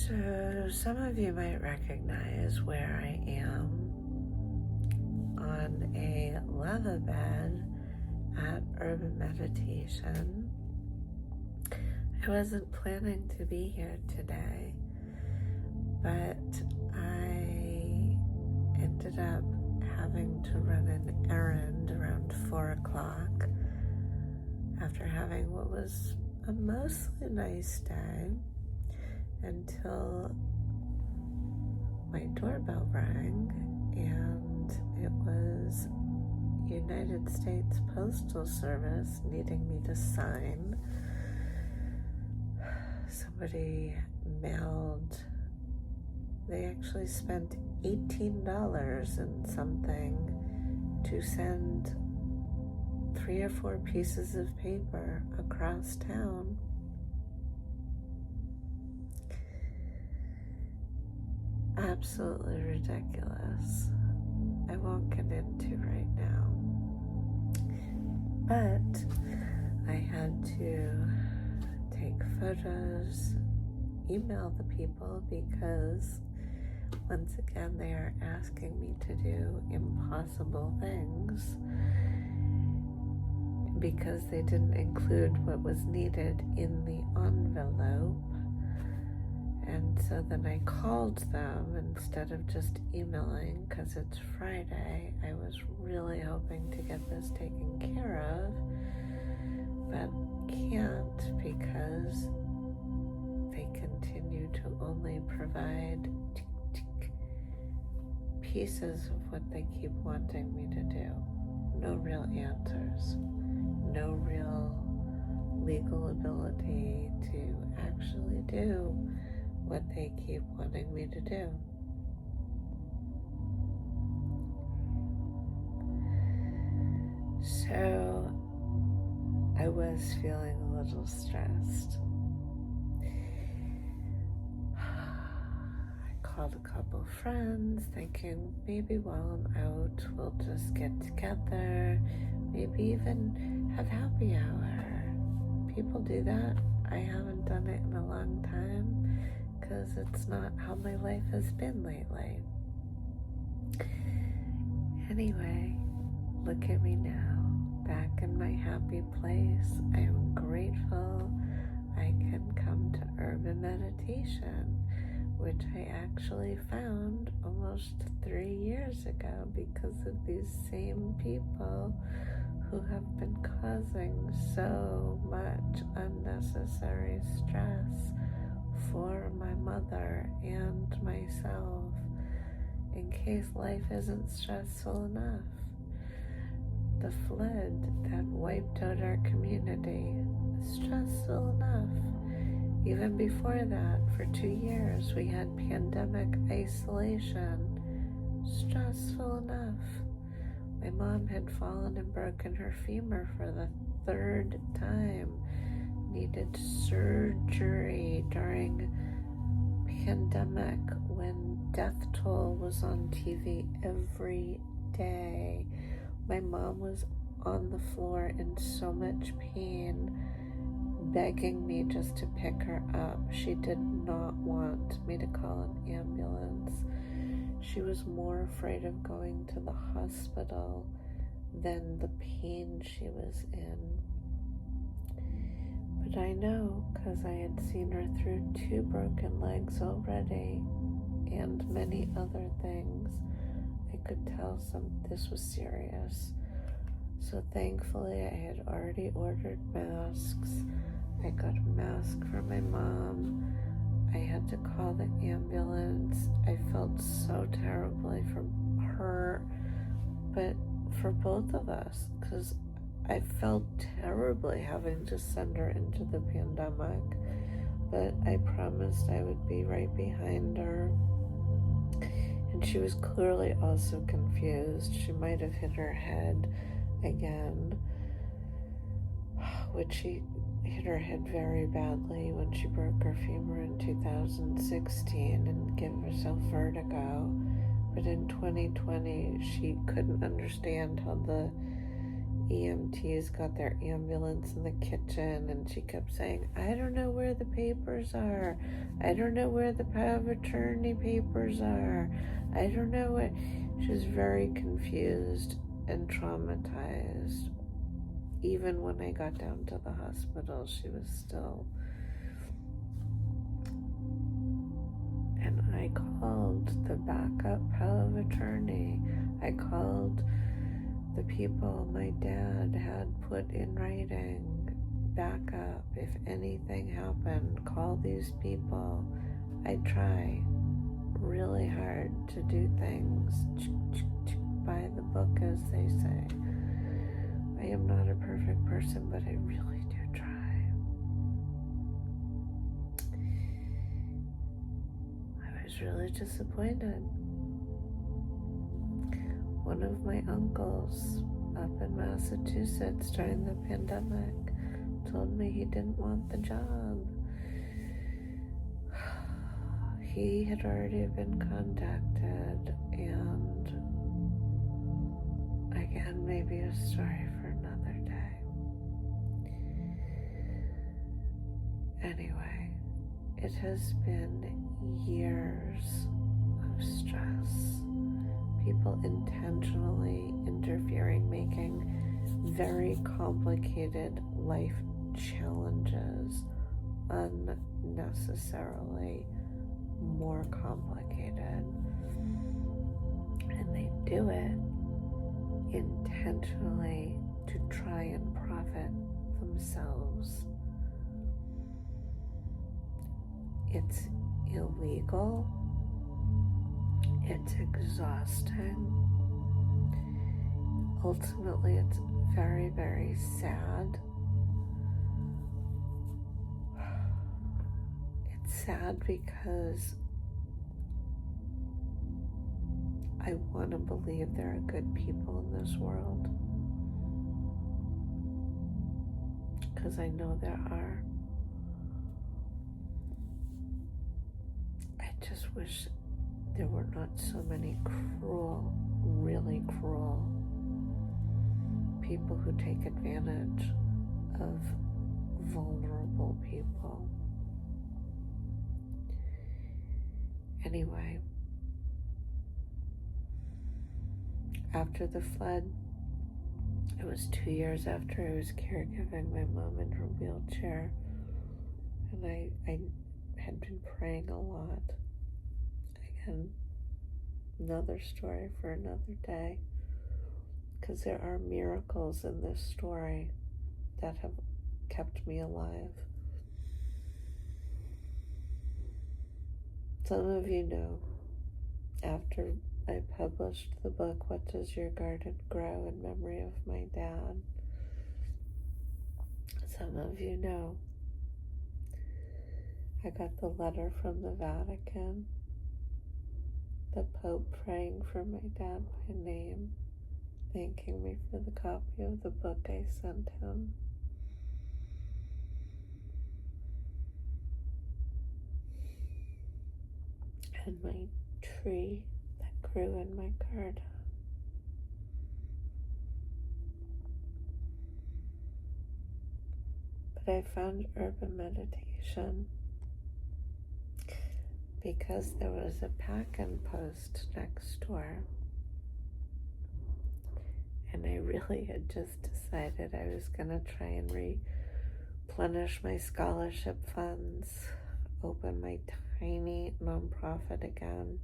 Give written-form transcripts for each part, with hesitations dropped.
So some of you might recognize where I am on a lava bed at Urban Meditation. I wasn't planning to be here today, but I ended up having to run an errand around 4 o'clock after having what was a mostly nice day until my doorbell rang, and it was United States Postal Service needing me to sign. Somebody mailed, they actually spent $18 and something to send 3 or 4 pieces of paper across town. Absolutely ridiculous. I won't get into right now. But I had to take photos, email the people, because once again they are asking me to do impossible things because they didn't include what was needed in the envelope. And so then I called them instead of just emailing, because it's Friday. I was really hoping to get this taken care of, but can't because they continue to only provide pieces of what they keep wanting me to do. No real answers, no real legal ability to actually do what they keep wanting me to do. So I was feeling a little stressed. I called a couple friends thinking maybe while I'm out we'll just get together, maybe even have happy hour. People do that. I haven't done it in a long time, because it's not how my life has been lately. Anyway, look at me now, back in my happy place. I am grateful I can come to Urban Meditation, which I actually found almost 3 years ago because of these same people who have been causing so much unnecessary stress for my mother and myself, in case life isn't stressful enough. The flood that wiped out our community, stressful enough. Even before that, for 2 years, we had pandemic isolation, stressful enough. My mom had fallen and broken her femur for the 3rd time, needed surgery during pandemic when death toll was on TV every day. My mom was on the floor in so much pain, begging me just to pick her up. She did not want me to call an ambulance. She was more afraid of going to the hospital than the pain she was in. But I know, because I had seen her through 2 broken legs already and many other things, I could tell this was serious. So thankfully I had already ordered masks. I got a mask for my mom. I had to call the ambulance. I felt so terribly for her, but for both of us, because I felt terribly having to send her into the pandemic, but I promised I would be right behind her. And she was clearly also confused. She might have hit her head again, which she hit her head very badly when she broke her femur in 2016 and gave herself vertigo. But in 2020, she couldn't understand how the EMTs got their ambulance in the kitchen, and she kept saying, I don't know where the papers are. I don't know where the power of attorney papers are. I don't know what. She was very confused and traumatized. Even when I got down to the hospital, she was still. And I called the backup power of attorney. I called the people my dad had put in writing, backup, if anything happened, call these people. I try really hard to do things by the book, as they say. I am not a perfect person, but I really do try. I was really disappointed. One of my uncles up in Massachusetts during the pandemic told me he didn't want the job. He had already been contacted, and again, maybe a story for another day. Anyway, it has been years of stress. People intentionally interfering, making very complicated life challenges unnecessarily more complicated. And they do it intentionally to try and profit themselves. It's illegal. It's exhausting. Ultimately, it's very, very sad. It's sad because I want to believe there are good people in this world. Because I know there are. I just wish there were not so many cruel, really cruel people who take advantage of vulnerable people. Anyway, after the flood, it was 2 years after I was caregiving my mom in her wheelchair, and I had been praying a lot. Again, another story for another day, because there are miracles in this story that have kept me alive. Some of you know, after I published the book, What Does Your Garden Grow, in memory of my dad, some of you know, I got the letter from the Vatican, the Pope praying for my dad by name, thanking me for the copy of the book I sent him. And my tree that grew in my garden. But I found urban meditation because there was a pack-in post next door, and I really had just decided I was going to try and replenish my scholarship funds, open my tiny nonprofit again.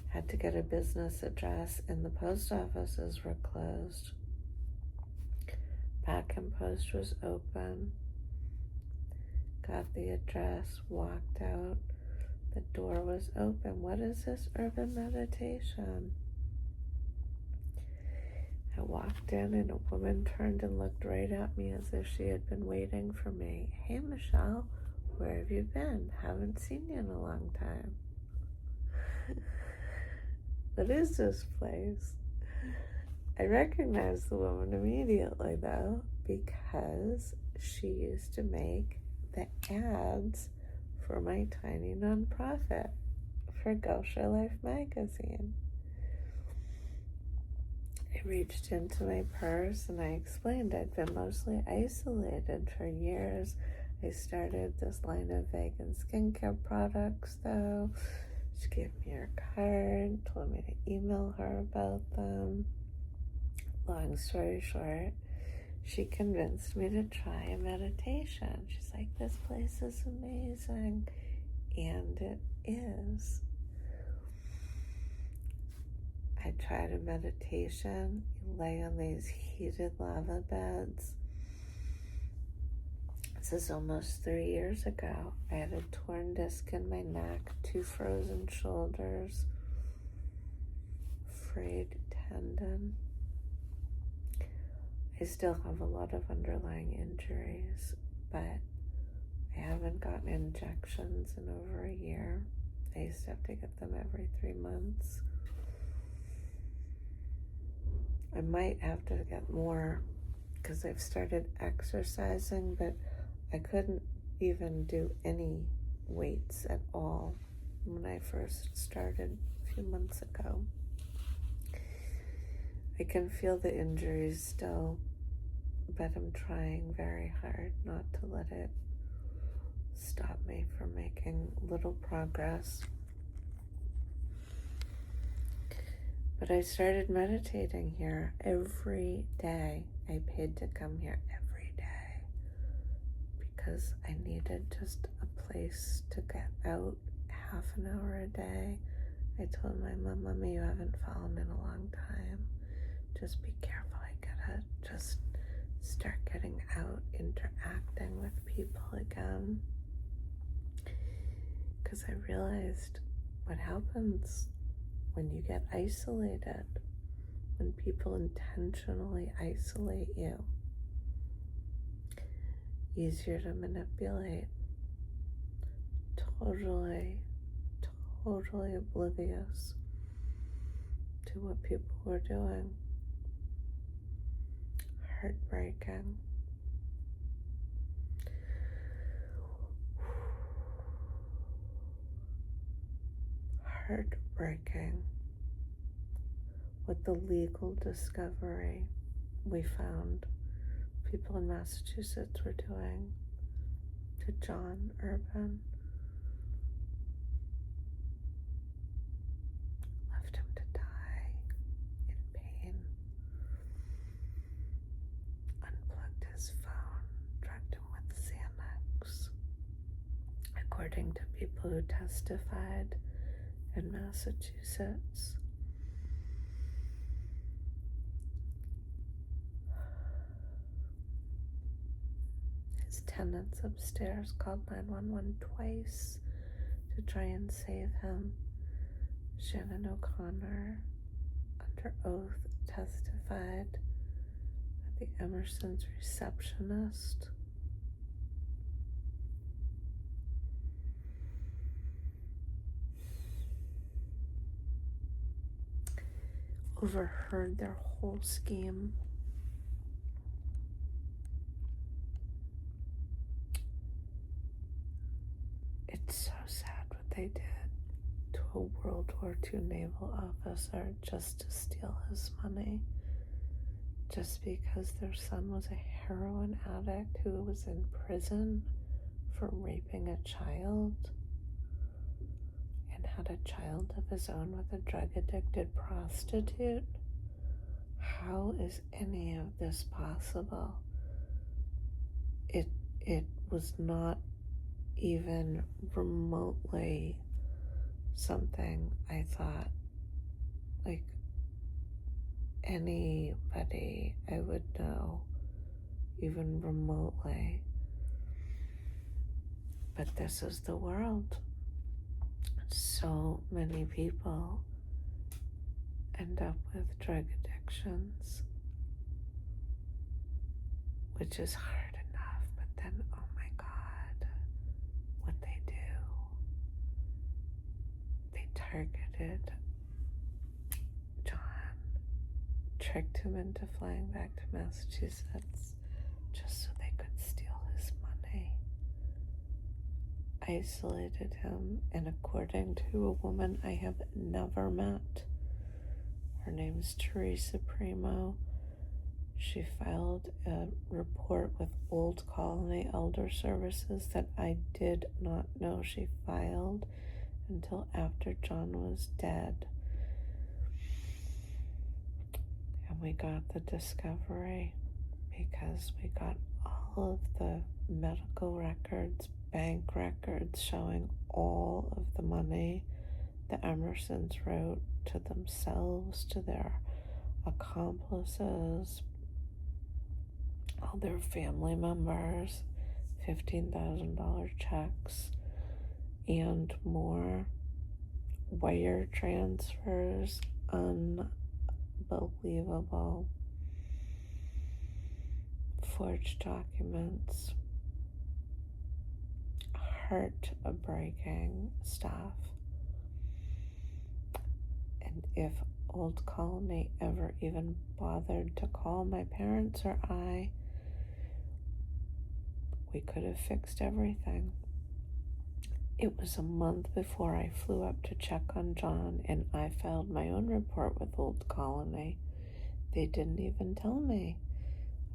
Had to get a business address, and the post offices were closed. Pack-in post was open. Got the address, walked out. The door was open. What is this urban meditation? I walked in, and a woman turned and looked right at me as if she had been waiting for me. Hey, Michelle, where have you been? Haven't seen you in a long time. What is this place? I recognized the woman immediately, though, because she used to make the ads for my tiny nonprofit for Gosha Life magazine. I reached into my purse and I explained I'd been mostly isolated for years. I started this line of vegan skincare products, though. She gave me her card, told me to email her about them. Long story short, she convinced me to try a meditation. She's like, this place is amazing. And it is. I tried a meditation. You lay on these heated lava beds. This is almost 3 years ago. I had a torn disc in my neck, 2 frozen shoulders, frayed tendon. I still have a lot of underlying injuries, but I haven't gotten injections in over a year. I used to have to get them every 3 months. I might have to get more because I've started exercising, but I couldn't even do any weights at all when I first started a few months ago. I can feel the injuries still, but I'm trying very hard not to let it stop me from making little progress. But I started meditating here every day. I paid to come here every day because I needed just a place to get out half an hour a day. I told my mom, Mommy, you haven't fallen in a long time. Just be careful. I gotta just start getting out, interacting with people again. Because I realized what happens when you get isolated, when people intentionally isolate you. Easier to manipulate. Totally oblivious to what people were doing. Heartbreaking. Heartbreaking. What the legal discovery we found people in Massachusetts were doing to John Urban. Left him to die in pain. Unplugged his phone, drugged him with Xanax. According to people who testified in Massachusetts. His tenants upstairs called 911 twice to try and save him. Shannon O'Connor, under oath, testified that the Emerson's receptionist overheard their whole scheme. It's so sad what they did to a World War II naval officer just to steal his money, just because their son was a heroin addict who was in prison for raping a child and had a child of his own with a drug-addicted prostitute. How is any of this possible? It was not even remotely something I thought like anybody I would know, even remotely. But this is the world. So many people end up with drug addictions, which is hard enough, but then, oh my God, what they do. They targeted John, tricked him into flying back to Massachusetts just so they could steal his money. Isolated him, and according to a woman I have never met, Her name's Teresa Primo. She filed a report with Old Colony Elder Services that I did not know she filed until after John was dead. And we got the discovery because we got all of the medical records, bank records showing all of the money the Emersons wrote to themselves, to their accomplices, all their family members, $15,000 checks, and more, wire transfers, unbelievable, forged documents, heartbreaking stuff. And if Old Colony ever even bothered to call my parents or I, we could have fixed everything. It was a month before I flew up to check on John, and I filed my own report with Old Colony. They didn't even tell me.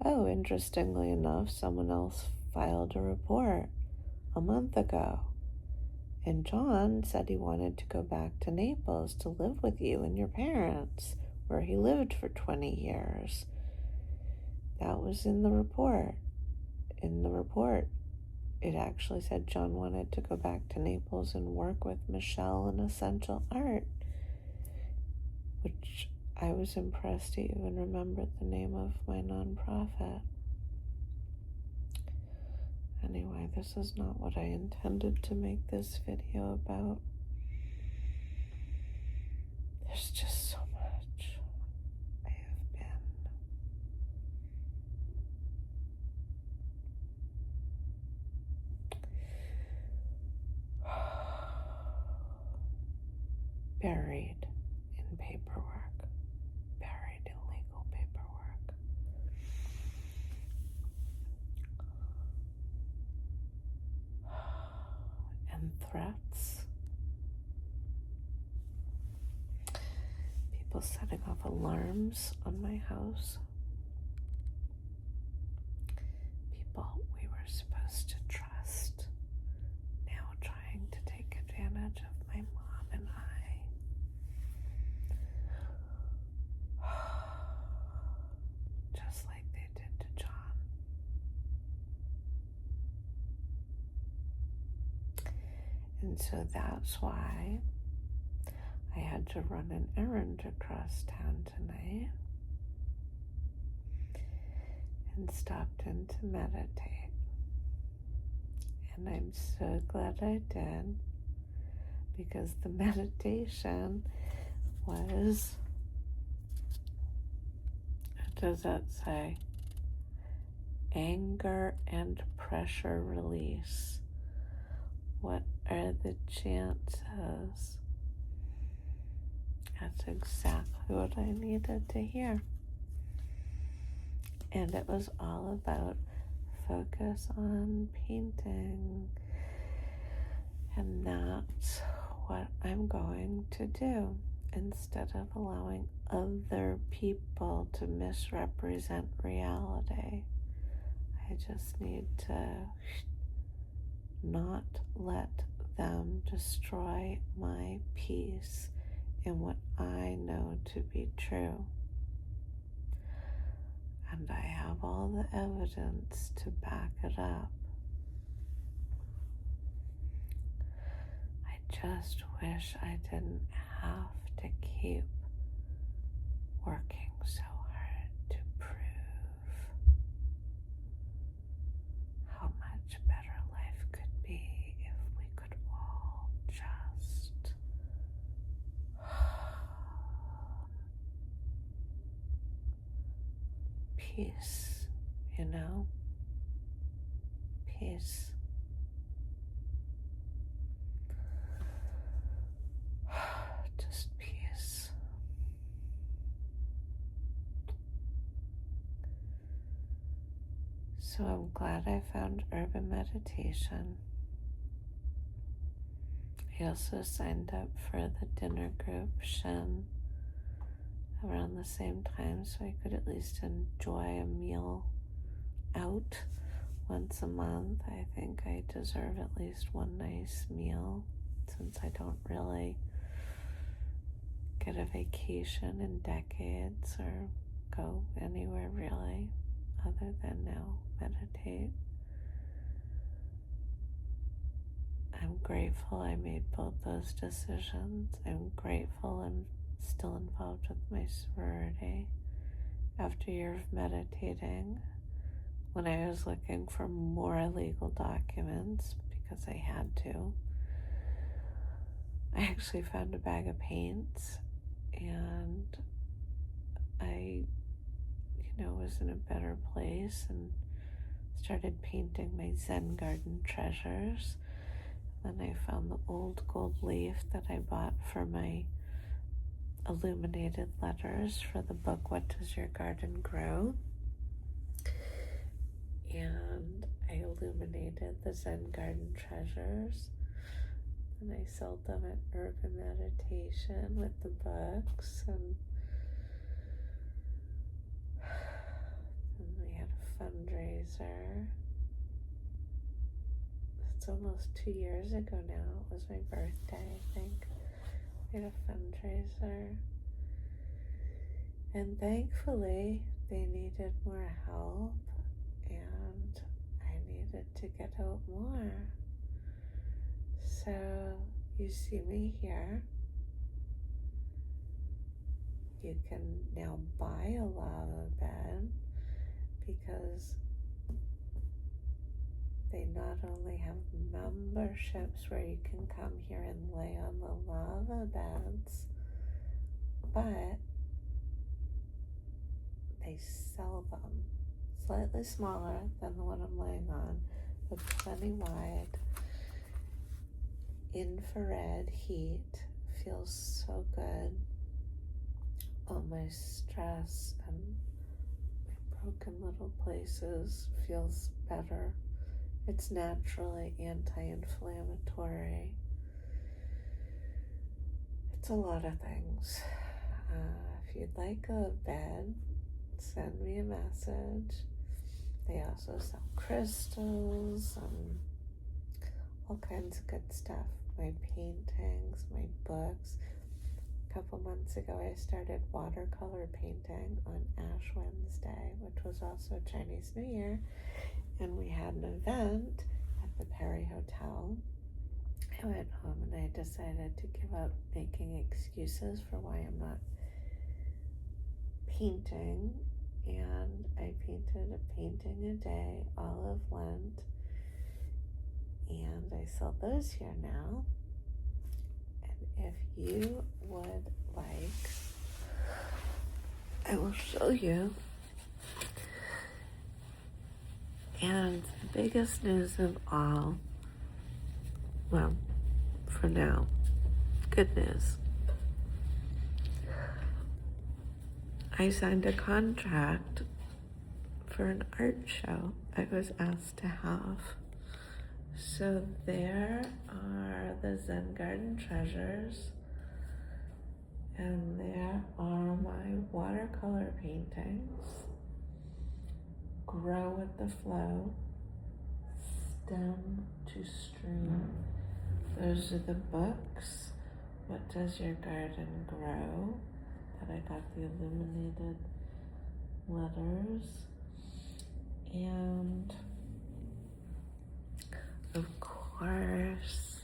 Oh, interestingly enough, someone else filed a report a month ago. And John said he wanted to go back to Naples to live with you and your parents, where he lived for 20 years. That was in the report. It actually said John wanted to go back to Naples and work with Michelle in Essential Art, which I was impressed he even remembered the name of my nonprofit. Anyway, this is not what I intended to make this video about. There's just so much I have been buried in paperwork, buried in legal paperwork. And threats. People setting off alarms on my house. People we were supposed to trust now trying to take advantage of my mom and I. Just like they did to John. And so that's why I had to run an errand across town tonight and stopped in to meditate. And I'm so glad I did, because the meditation was, what does that say? Anger and pressure release. What are the chances? That's exactly what I needed to hear. And it was all about focus on painting. And that's what I'm going to do, instead of allowing other people to misrepresent reality. I just need to not let them destroy my peace in what I know to be true. And I have all the evidence to back it up. I just wish I didn't have to keep working so hard to prove how much better life could be if we could all just peace, you know? Peace. Just peace. So I'm glad I found urban meditation. I also signed up for the dinner group Shin around the same time so I could at least enjoy a meal out once a month. I think I deserve at least one nice meal since I don't really get a vacation in decades or go anywhere really other than now meditate. I'm grateful I made both those decisions. I'm grateful I'm still involved with my sorority. After a year of meditating, when I was looking for more legal documents because I had to, I actually found a bag of paints, and I, was in a better place and started painting my Zen garden treasures. Then I found the old gold leaf that I bought for my illuminated letters for the book, What Does Your Garden Grow? And I illuminated the Zen garden treasures. And I sold them at Urban Meditation with the books. And then we had a fundraiser. It's almost 2 years ago now. It was my birthday, I think. We had a fundraiser. And thankfully, they needed more help. And I needed to get out more. So you see me here. You can now buy a lava bed because they not only have memberships where you can come here and lay on the lava beds, but they sell them slightly smaller than the one I'm laying on, but plenty wide. Infrared heat feels so good. All my stress and my broken little places feels better. It's naturally anti-inflammatory. It's a lot of things. If you'd like a bed, send me a message. They also sell crystals and all kinds of good stuff. My paintings, my books. A couple months ago, I started watercolor painting on Ash Wednesday, which was also Chinese New Year. And we had an event at the Perry Hotel. I went home and I decided to give up making excuses for why I'm not painting. And I painted a painting a day, all of Lent. And I sell those here now. And if you would like, I will show you. And the biggest news of all, well, for now, good news. I signed a contract for an art show I was asked to have. So there are the Zen Garden treasures, and there are my watercolor paintings. Grow with the flow, stem to stream. Those are the books. What Does Your Garden Grow? That I got the illuminated letters. And of course,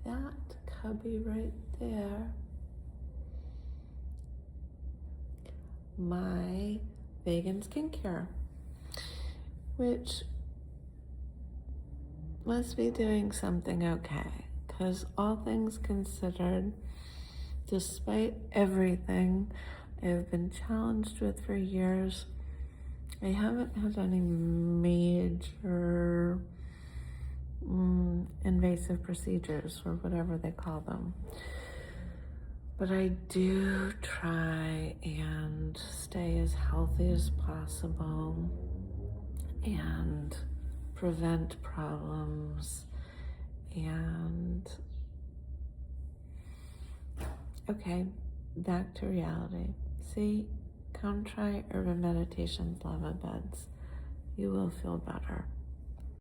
that cubby right there, my vegan skincare, which must be doing something okay, because all things considered, despite everything I've been challenged with for years, I haven't had any major invasive procedures, or whatever they call them. But I do try and stay as healthy as possible and prevent problems. And okay, back to reality. See, come try urban meditation's lava beds. You will feel better.